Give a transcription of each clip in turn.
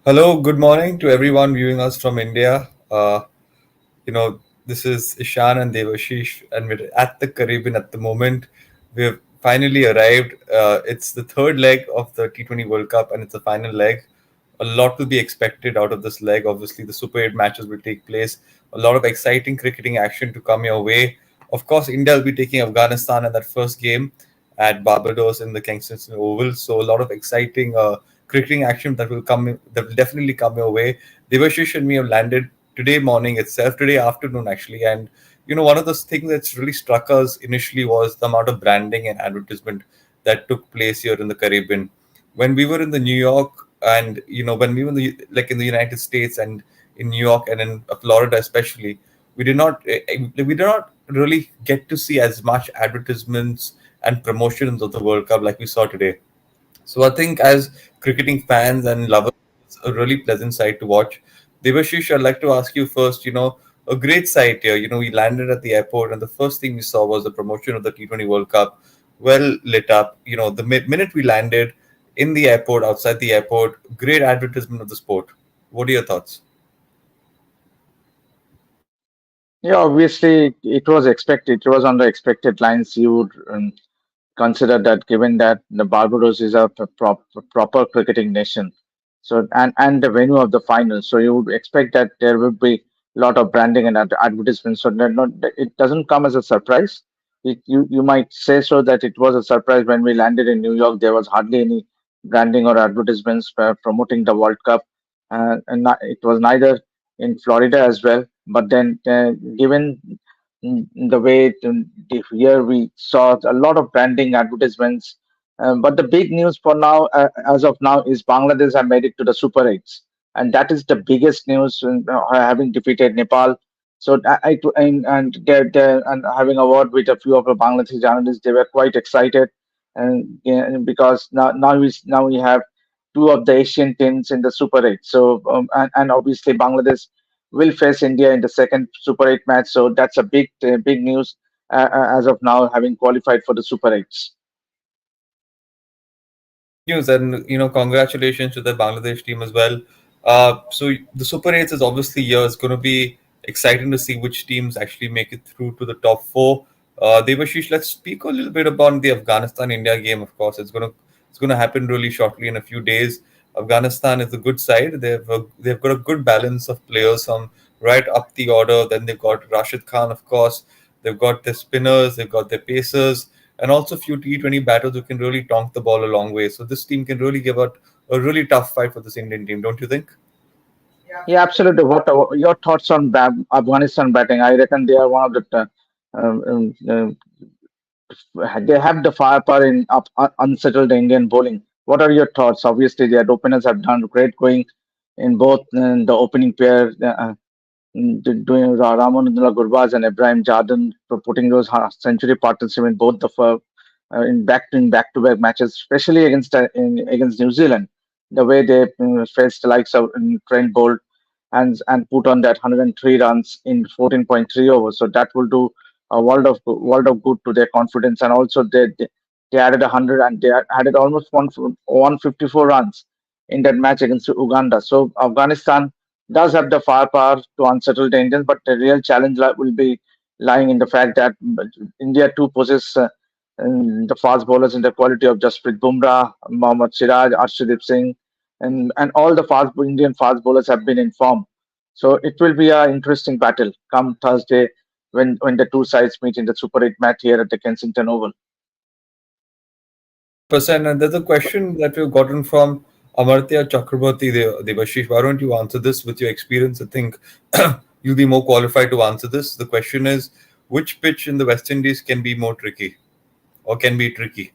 Hello, good morning to everyone viewing us from India. This is Ishan and Devashish, and we're at the Caribbean at the moment. We've finally arrived. It's the third leg of the T20 World Cup, and it's the final leg. A lot will be expected out of this leg. Obviously, the Super 8 matches will take place. A lot of exciting cricketing action to come your way. Of course, India will be taking Afghanistan in that first game at Barbados in the Kensington Oval. So a lot of exciting cricketing action that will definitely come your way. Devashish and me have landed today morning itself, today afternoon actually, and one of the things that's really struck us initially was the amount of branding and advertisement that took place here in the Caribbean. When we were in the New York, and when we were in the United States and in New York and in Florida especially, we did not really get to see as much advertisements and promotions of the World Cup like we saw today. So I think as cricketing fans and lovers, it's a really pleasant sight to watch. Devashish, I'd like to ask you first, a great sight here. We landed at the airport and the first thing we saw was the promotion of the T20 World Cup, well lit up. The minute we landed in the airport, outside the airport, great advertisement of the sport. What are your thoughts? Yeah, obviously it was expected. It was on the expected lines. You would consider that given that the Barbados is a proper cricketing nation, so and the venue of the final, so you would expect that there will be a lot of branding and advertisements. So that not it doesn't come as a surprise. You might say so that it was a surprise when we landed in New York. There was hardly any branding or advertisements promoting the World Cup, it was neither in Florida as well. But then, given the way here we saw a lot of branding advertisements. But the big news for now, as of now, is Bangladesh have made it to the Super Eights, and that is the biggest news, having defeated Nepal. So and having a word with a few of the Bangladeshi journalists, they were quite excited, and yeah, because now we have two of the Asian teams in the Super Eight. So and obviously Bangladesh will face India in the second Super 8 match. So that's a big news as of now, having qualified for the Super 8s. Great news, and congratulations to the Bangladesh team as well. So the Super Eights is obviously here. It's going to be exciting to see which teams actually make it through to the top four. Devashish, let's speak a little bit about the Afghanistan India game. Of course, it's gonna happen really shortly in a few days. Afghanistan is a good side. They've got a good balance of players from right up the order. Then they've got Rashid Khan, of course. They've got their spinners. They've got their pacers and also a few T20 batters who can really tonk the ball a long way. So this team can really give out a really tough fight for this Indian team, don't you think? Yeah, absolutely. What are your thoughts on Afghanistan batting? I reckon they are one of the they have the firepower in unsettled Indian bowling. What are your thoughts? Obviously, their openers have done great going in both the opening pair. Doing Ramanullah Gurbaz and Ibrahim Jordan for putting those century partnership in both the in back-to-back matches, especially against New Zealand. The way they faced the likes of Trent Bolt and put on that 103 runs in 14.3 overs. So that will do a world of good to their confidence. And also they added 100 and they added almost 154 runs in that match against Uganda. So Afghanistan does have the firepower to unsettle the Indians, but the real challenge will be lying in the fact that India too possess the fast bowlers in the quality of Jasprit Bumrah, Mohammad Siraj, Arshdeep Singh, and all the fast Indian fast bowlers have been in form. So it will be an interesting battle come Thursday when the two sides meet in the Super 8 match here at the Kensington Oval. 100%. And there's a question that we've gotten from Amartya Chakraborty Devashish. Why don't you answer this with your experience? I think you'll be more qualified to answer this. The question is, which pitch in the West Indies can be more tricky or can be tricky?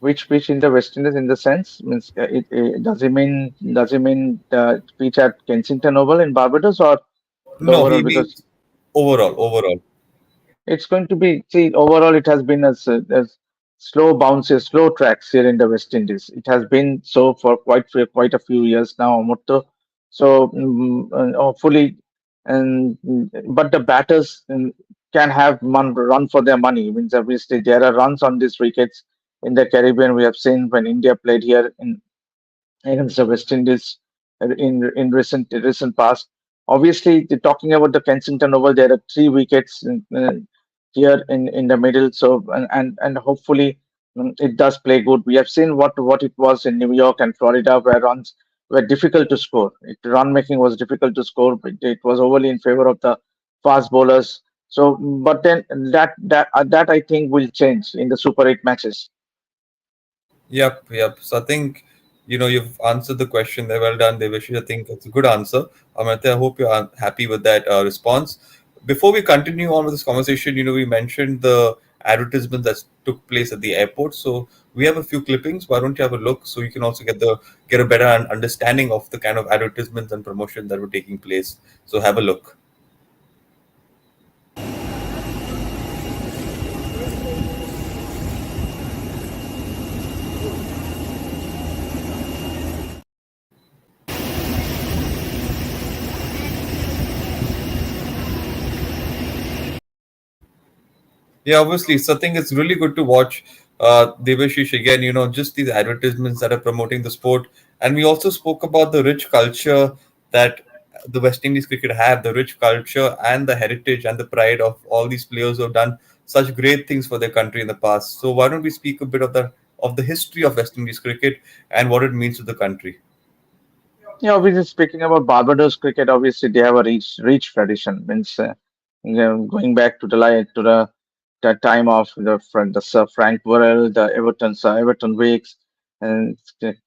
Which pitch in the West Indies in the sense means does it mean the pitch at Kensington Oval in Barbados or the No, overall? he Because means overall. it's going to be, see, overall, it has been as slow bounces, slow tracks here in the West Indies. It has been so for quite a few years now, Muttu. So hopefully, but the batters can have run for their money. Means obviously there are runs on these wickets in the Caribbean. We have seen when India played here against the West Indies in recent past. Obviously, talking about the Kensington Oval, there are three wickets here in the middle. So and hopefully it does play good. We have seen what it was in New York and Florida, where runs were difficult to score. Run making was difficult to score. But it was overly in favor of the fast bowlers. So, but then that I think will change in the Super 8 matches. Yep, yep. So I think you've answered the question there. Well done, Devashi. I think it's a good answer. Amartya, I hope you're happy with that response. Before we continue on with this conversation, we mentioned the advertisement that took place at the airport. So we have a few clippings. Why don't you have a look so you can also get a better understanding of the kind of advertisements and promotion that were taking place. So have a look. Yeah, obviously. So I think it's really good to watch Devashish again, just these advertisements that are promoting the sport. And we also spoke about the rich culture that the West Indies cricket have, the rich culture and the heritage and the pride of all these players who have done such great things for their country in the past. So why don't we speak a bit of the history of West Indies cricket and what it means to the country? Yeah, obviously speaking about Barbados cricket, obviously they have a rich tradition. Means going back to the time of the Sir Frank Worrell, the Sir Everton Weeks, and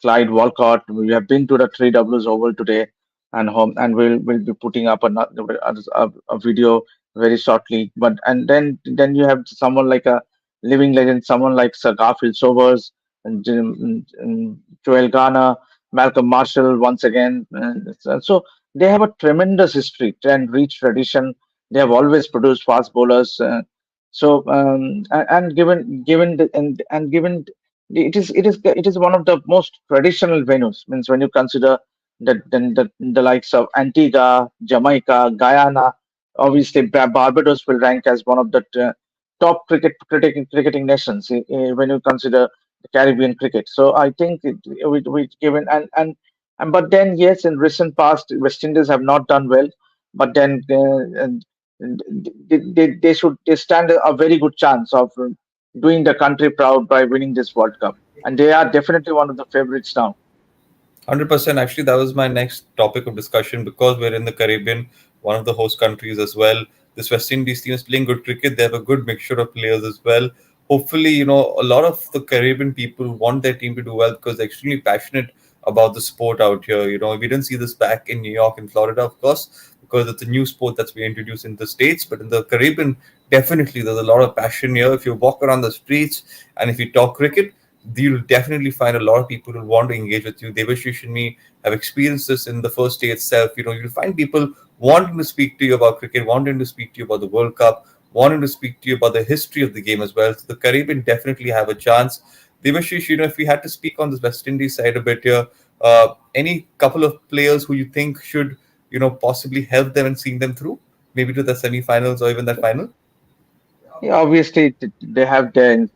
Clyde Walcott. We have been to the three Ws Oval today, and we'll be putting up a video very shortly. But and then you have someone like a living legend, someone like Sir Garfield Sobers and Joel Garner, Malcolm Marshall once again. So they have a tremendous history and rich tradition. They have always produced fast bowlers. And given it is one of the most traditional venues. Means when you consider the likes of Antigua, Jamaica, Guyana, obviously Barbados will rank as one of the top cricketing nations when you consider the Caribbean cricket. So I think we given and but then yes, in recent past, West Indies have not done well, but then they stand a very good chance of doing the country proud by winning this World Cup, and they are definitely one of the favorites now. 100%. Actually, that was my next topic of discussion because we're in the Caribbean, one of the host countries as well. This West Indies team is playing good cricket. They have a good mixture of players as well. Hopefully, a lot of the Caribbean people want their team to do well because they're extremely passionate about the sport out here. We didn't see this back in New York and Florida, of course, because it's a new sport that's been introduced in the States. But in the Caribbean, definitely there's a lot of passion here. If you walk around the streets and if you talk cricket, you'll definitely find a lot of people who want to engage with you. Devashish and me have experienced this in the first day itself. You'll find people wanting to speak to you about cricket, wanting to speak to you about the World Cup, wanting to speak to you about the history of the game as well. So the Caribbean definitely have a chance. Devashish, if we had to speak on this West Indies side a bit here, any couple of players who you think should, possibly help them and seeing them through, maybe to the semi-finals or even that final? Yeah, obviously they have the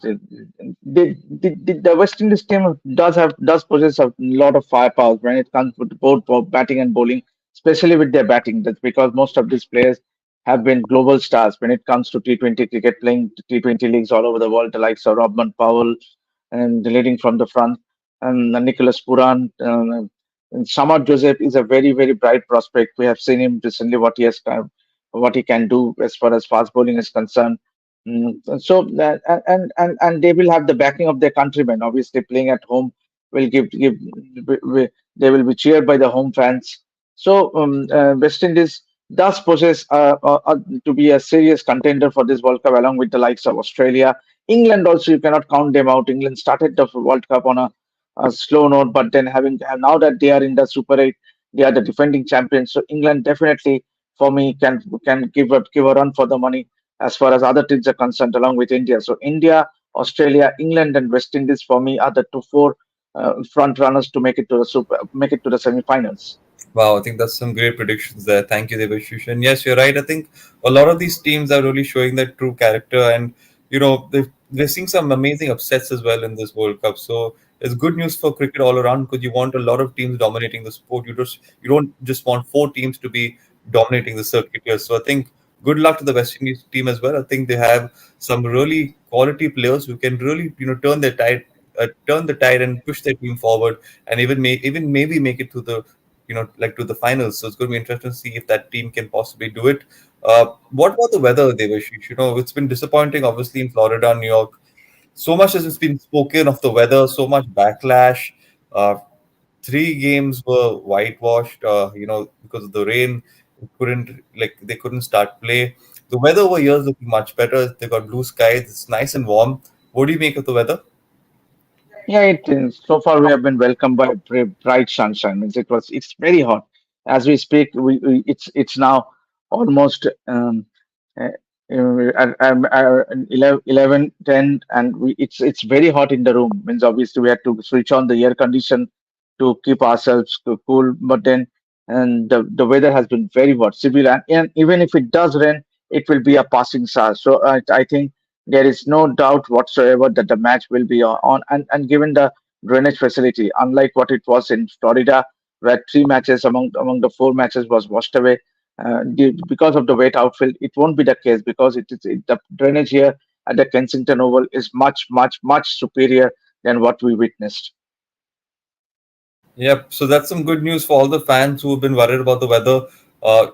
West Indies team does possess a lot of firepower when it comes to both batting and bowling, especially with their batting. That's because most of these players have been global stars when it comes to T20 cricket, playing T20 leagues all over the world, the likes of Robman Powell and leading from the front, and Nicholas Puran. And Samad Joseph is a very bright prospect. We have seen him recently what he can do as far as fast bowling is concerned. So that and they will have the backing of their countrymen. Obviously, playing at home will they will be cheered by the home fans. So West Indies does possess to be a serious contender for this World Cup, along with the likes of Australia, England. Also, you cannot count them out. England started the World Cup on a slow note, but then now that they are in the Super 8, they are the defending champions. So England definitely, for me, can give a run for the money as far as other teams are concerned, along with India. So India, Australia, England, and West Indies for me are the four front runners to make it to the semi-finals. Wow, I think that's some great predictions there. Thank you, Devashish. And yes, you're right. I think a lot of these teams are really showing their true character, and we're seeing some amazing upsets as well in this World Cup. So It's good news for cricket all around because you want a lot of teams dominating the sport. You don't just want four teams to be dominating the circuit here. So I think good luck to the West Indies team as well. I think they have some really quality players who can really turn the tide and push their team forward, and even maybe make it to the like to the finals. So it's going to be interesting to see if that team can possibly do it. What about the weather, Devashish? It's been disappointing, obviously, in Florida, New York. So much has been spoken of the weather, so much backlash. Uh, Three games were whitewashed, because of the rain. They couldn't start play. The weather over here is looking much better. They got blue skies. It's nice and warm. What do you make of the weather? Yeah, it is. So far we have been welcomed by bright sunshine. Means it's very hot. As we speak, it's now almost uh, 11, 10, and it's very hot in the room. Means obviously we had to switch on the air condition to keep ourselves cool. But then, and the weather has been very hot, severe, and even if it does rain, it will be a passing shower. So I think there is no doubt whatsoever that the match will be on. And given the drainage facility, unlike what it was in Florida, where three matches among the four matches was washed away because of the wet outfield, it won't be the case because the drainage here at the Kensington Oval is much, much, much superior than what we witnessed. Yep. So that's some good news for all the fans who have been worried about the weather.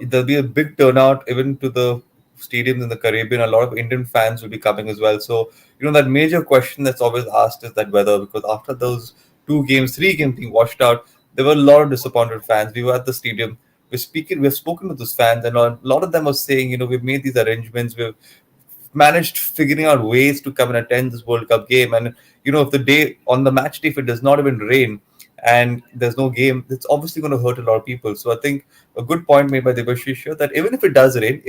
There'll be a big turnout even to the stadiums in the Caribbean. A lot of Indian fans will be coming as well. So, that major question that's always asked is that weather, because after those three games being washed out, there were a lot of disappointed fans. We were at the stadium. We've spoken to those fans, and a lot of them are saying, we've made these arrangements. We've managed figuring out ways to come and attend this World Cup game. And if the day on the match day, if it does not even rain and there's no game, it's obviously going to hurt a lot of people. So I think a good point made by Debashish here that even if it does rain,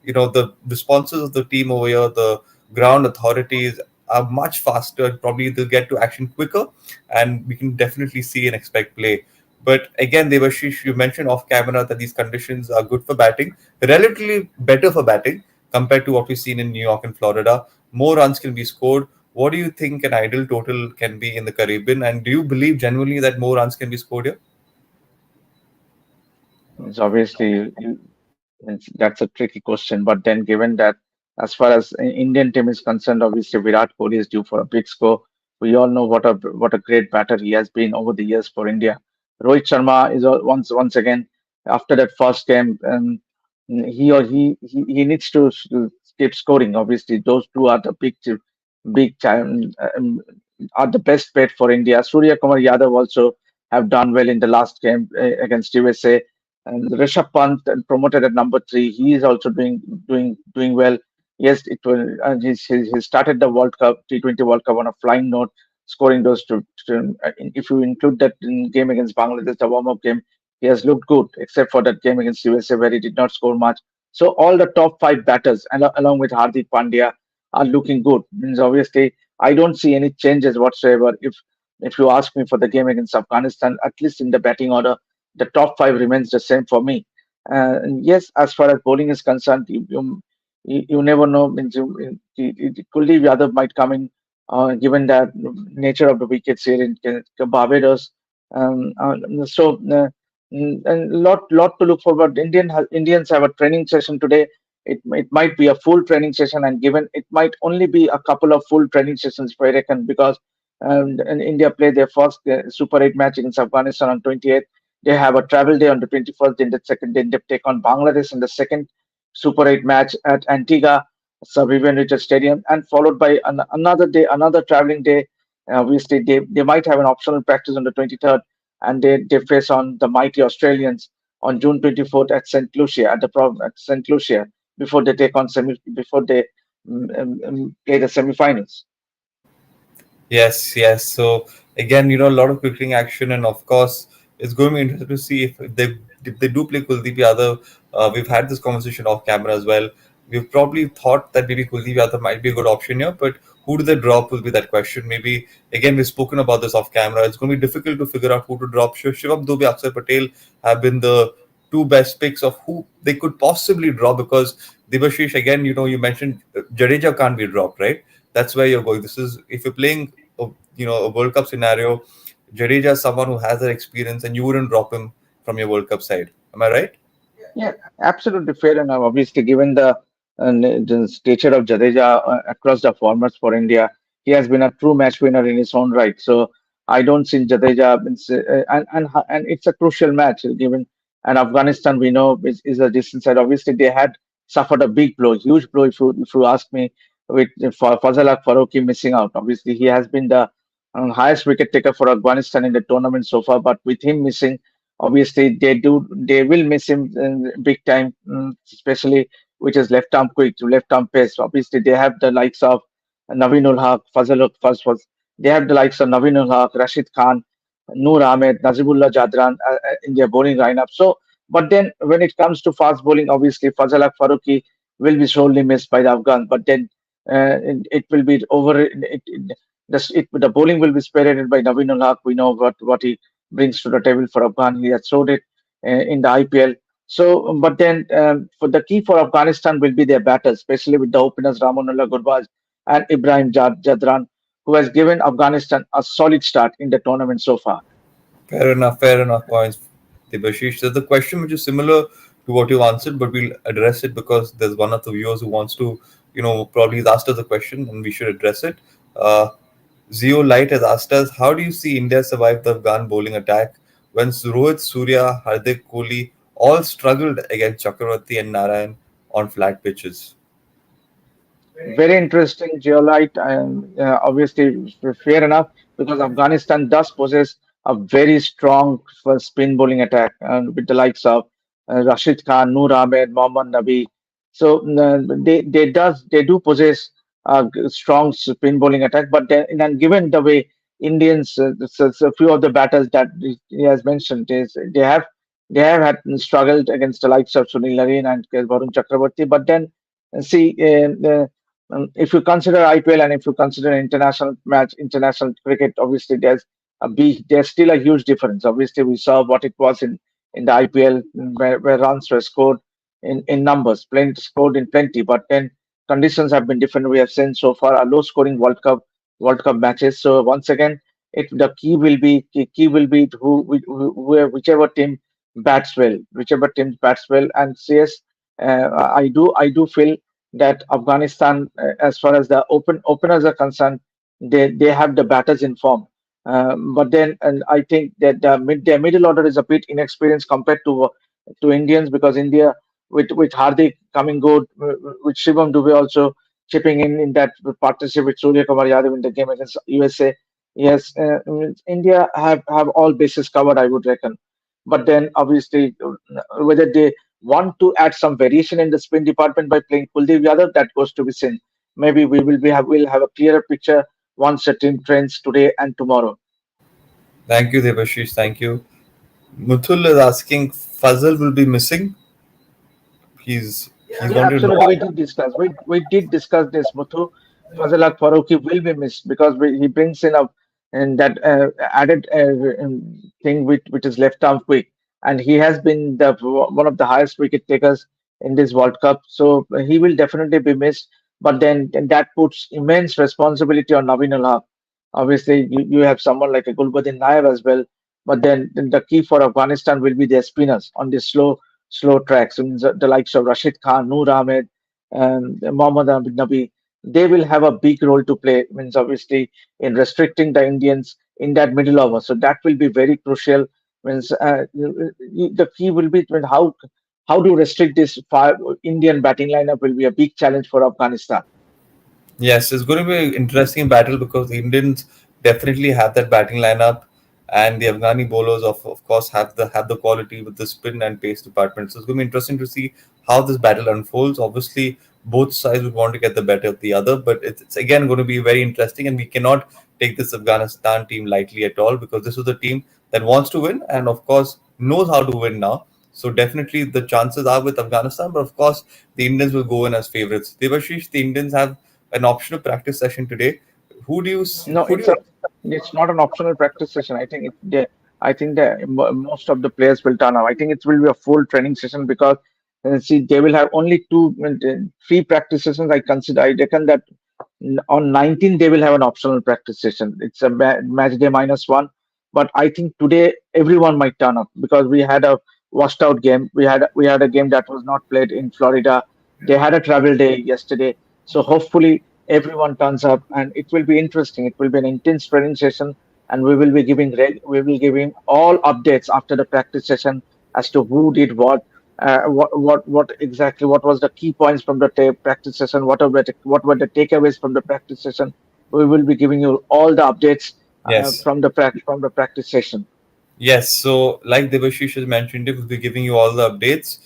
the sponsors of the team over here, the ground authorities are much faster and probably they'll get to action quicker, and we can definitely see and expect play. But again, Devashish, you mentioned off camera that these conditions are good for batting, relatively better for batting compared to what we've seen in New York and Florida. More runs can be scored. What do you think an ideal total can be in the Caribbean? And do you believe genuinely that more runs can be scored here? It's obviously that's a tricky question. But then, given that as far as Indian team is concerned, obviously Virat Kohli is due for a big score. We all know what a great batter he has been over the years for India. Rohit Sharma is once again after that first game, he needs to keep scoring. Obviously, those two are the big time are the best bet for India. Surya Kumar Yadav also have done well in the last game against USA. And Rishabh Pant promoted at number three. He is also doing well. Yes, it will. He started the World Cup T20 World Cup on a flying note, scoring those two. If you include that in game against Bangladesh, the warm up game, he has looked good, except for that game against USA where he did not score much. So all the top five batters, along with Hardik Pandya, are looking good. Means obviously, I don't see any changes whatsoever. If you ask me for the game against Afghanistan, at least in the batting order, the top five remains the same for me. And yes, as far as bowling is concerned, you never know. Means Kuldeep Yadav might come in, given the nature of the wickets here in Barbados. So and lot to look forward. Indians have a training session today. It might be a full training session, and given it might only be a couple of full training sessions, I reckon, because and India play their first Super 8 match against Afghanistan on 28th. They have a travel day on the 21st. Then the second day they take on Bangladesh in the second Super 8 match at Antigua Sir Vivian Richards Stadium, and followed by another day, another traveling day. Obviously, they might have an optional practice on the 23rd, and they face on the mighty Australians on June 24th at St. Lucia at St. Lucia before they play the semi-finals. Yes, yes. So again, a lot of cricketing action, and of course, it's going to be interesting to see if they do play Kuldeep Yadav. We've had this conversation off camera as well. We've probably thought that maybe Kuldeep Yadav might be a good option here, but who do they drop will be that question. Maybe again, we've spoken about this off camera. It's going to be difficult to figure out who to drop. Shivam Dube, Akshar Patel have been the two best picks of who they could possibly drop, because Debashish, again, you mentioned Jadeja can't be dropped, right? That's where you're going. This is if you're playing a World Cup scenario, Jadeja is someone who has that experience, and you wouldn't drop him from your World Cup side. Am I right? Yeah, absolutely fair enough. Obviously, given the stature of Jadeja across the formats for India, he has been a true match winner in his own right. So I don't see Jadeja, and it's a crucial match given. And Afghanistan, we know, is a distant side. Obviously, they had suffered a big blow, huge blow. If you ask me, with for Fazal Faruqi missing out. Obviously, he has been the highest wicket taker for Afghanistan in the tournament so far. But with him missing, obviously they will miss him big time, especially which is left arm quick to left arm pace. Obviously, they have the likes of Naveenul Haq, Fazal. They have the likes of Naveenul Haq, Rashid Khan, Noor Ahmed, Nazibullah Jadran in their bowling lineup. So, but then when it comes to fast bowling, obviously Fazal Haq Faruqi will be sorely missed by the Afghans. But then it will be over. The bowling will be spearheaded by Naveenul Haq. We know what he brings to the table for Afghan. He has showed it in the IPL. So, but then for the key for Afghanistan will be their batters, especially with the openers Ramonullah Gurbaz and Ibrahim Jadran, who has given Afghanistan a solid start in the tournament so far. Fair enough points, Debashish. There's a question which is similar to what you answered, but we'll address it because there's one of the viewers who wants to, probably has asked us a question and we should address it. Uh, Zio Light has asked us, how do you see India survive the Afghan bowling attack when Rohit, Surya, Hardik Kohli all struggled against Chakravarti and Narayan on flat pitches? Very interesting geolite, and obviously fair enough because Afghanistan does possess a very strong spin bowling attack with the likes of Rashid Khan, Noor Ahmed, Mohammad Nabi. So they do possess a strong spin bowling attack. But then given the way Indians, so few of the batters that he has mentioned is they have had struggled against the likes of Sunil Narine and Varun Chakraborty. But then see. If you consider IPL and if you consider international cricket, obviously there's still a huge difference. Obviously, we saw what it was in the IPL where runs were scored in numbers, scored in plenty, but then conditions have been different. We have seen so far a low scoring World Cup matches. So once again, the key will be whichever team whichever team bats well, and yes, I do feel that Afghanistan, as far as the openers are concerned, they have the batters in form. But then, and I think that their middle order is a bit inexperienced compared to Indians because India with Hardik coming good, with Shivam Dubey also chipping in that partnership with Surya Kumar Yadav in the game against USA. Yes, India have all bases covered, I would reckon. But then obviously, whether they want to add some variation in the spin department by playing Kuldeep Yadav, that goes to be seen. Maybe we'll have a clearer picture once the team trains today and tomorrow. Thank you, Debashish. Thank you. Muthul is asking, Fazal will be missing. He's Yeah, wanted to know. absolutely. We did discuss this. Muthu Fazalak Faruqi will be missed because he brings in a and that added thing which is left arm quick, and he has been the one of the highest wicket takers in this World Cup. So he will definitely be missed. But then that puts immense responsibility on Naveen Ul Haq. Obviously, you have someone like a Gulbuddin Nair as well. But then the key for Afghanistan will be their spinners on the slow tracks. I mean, the likes of Rashid Khan, Noor Ahmed, and Mohammad Nabi, they will have a big role to play. Means obviously in restricting the Indians in that middle over. So that will be very crucial. Means the key will be how to restrict this Indian batting lineup will be a big challenge for Afghanistan. Yes, it's going to be an interesting battle because the Indians definitely have that batting lineup, and the Afghani bowlers, of course, have the quality with the spin and pace department. So it's going to be interesting to see how this battle unfolds. Obviously, both sides would want to get the better of the other, but it's again going to be very interesting, and we cannot take this Afghanistan team lightly at all because this is a team that wants to win and, of course, knows how to win now. So definitely the chances are with Afghanistan, but of course the Indians will go in as favorites. Devashish, the Indians have an optional practice session today. Who do you No, who do you it's not an optional practice session. I think that most of the players will turn up. I think it will be a full training session because see they will have only three practice sessions. I reckon that On 19 they will have an optional practice session. It's a match day -1, but I think today everyone might turn up because we had a washed out game. We had a game that was not played in Florida. They had a travel day yesterday, so hopefully everyone turns up and it will be interesting. It will be an intense training session, and we will giving all updates after the practice session as to who did what exactly what was the key points from the practice session, what were the takeaways from the practice session. We will be giving you all the updates Yes. from the practice session. Yes, so like Devashish has mentioned, we'll be giving you all the updates.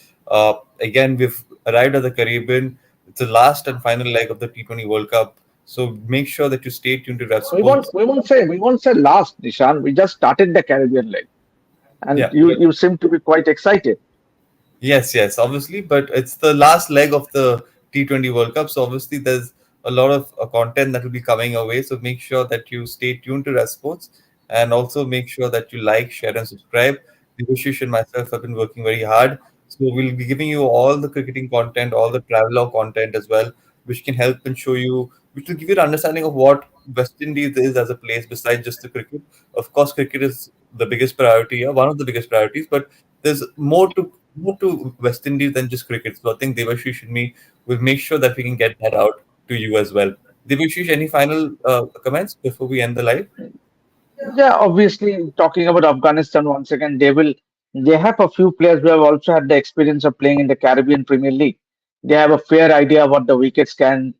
Again, we've arrived at the Caribbean. It's the last and final leg of the T20 World Cup. So make sure that you stay tuned to Rev We won't Sports. we won't say we won't say last, Nishan. We just started the Caribbean leg, and Yeah. you seem to be quite excited. Yes, yes, obviously, but it's the last leg of the T20 World Cup. So obviously, there's a lot of content that will be coming our way. So make sure that you stay tuned to RevSports, and also make sure that you like, share, and subscribe. Debashish and myself have been working very hard. So we'll be giving you all the cricketing content, all the traveler content as well, which can help and show you, which will give you an understanding of what West Indies is as a place besides just the cricket. Of course, cricket is the biggest priority, yeah, one of the biggest priorities, but there's more to West Indies than just cricket. So I think Devashish and me will make sure that we can get that out to you as well. Devashish, any final comments before we end the live? Yeah, obviously, talking about Afghanistan once again, they have a few players who have also had the experience of playing in the Caribbean Premier League. They have a fair idea what the wickets can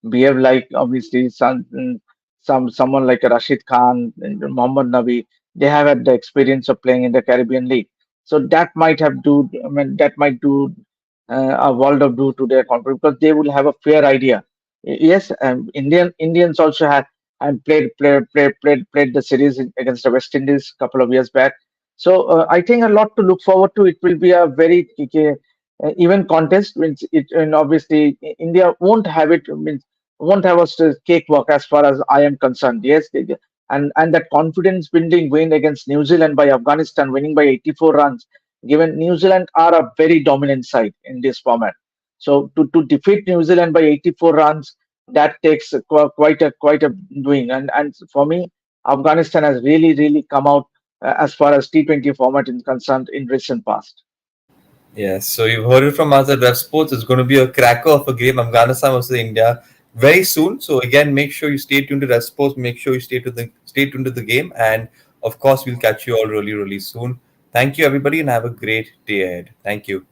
behave like. Obviously, someone like Rashid Khan and Mohammad Nabi, they have had the experience of playing in the Caribbean League. So that might do a world of do to their confidence because they will have a fair idea. Yes, Indians also had and played the series against the West Indies a couple of years back. So I think a lot to look forward to. It will be a very even contest. Means it, and obviously India won't have it. Means won't have a cakewalk as far as I am concerned. Yes, and that confidence building win against New Zealand by Afghanistan, winning by 84 runs. Given New Zealand are a very dominant side in this format, so to defeat New Zealand by 84 runs, that takes quite a doing. And for me, Afghanistan has really come out as far as T20 format is concerned in recent past. Yes, so you've heard it from us at Rev Sports. It's going to be a cracker of a game, Afghanistan versus India, very soon. So again, make sure you stay tuned to Rev Sports. Make sure you stay tuned to the game, and of course, we'll catch you all really, really soon. Thank you, everybody, and have a great day ahead. Thank you.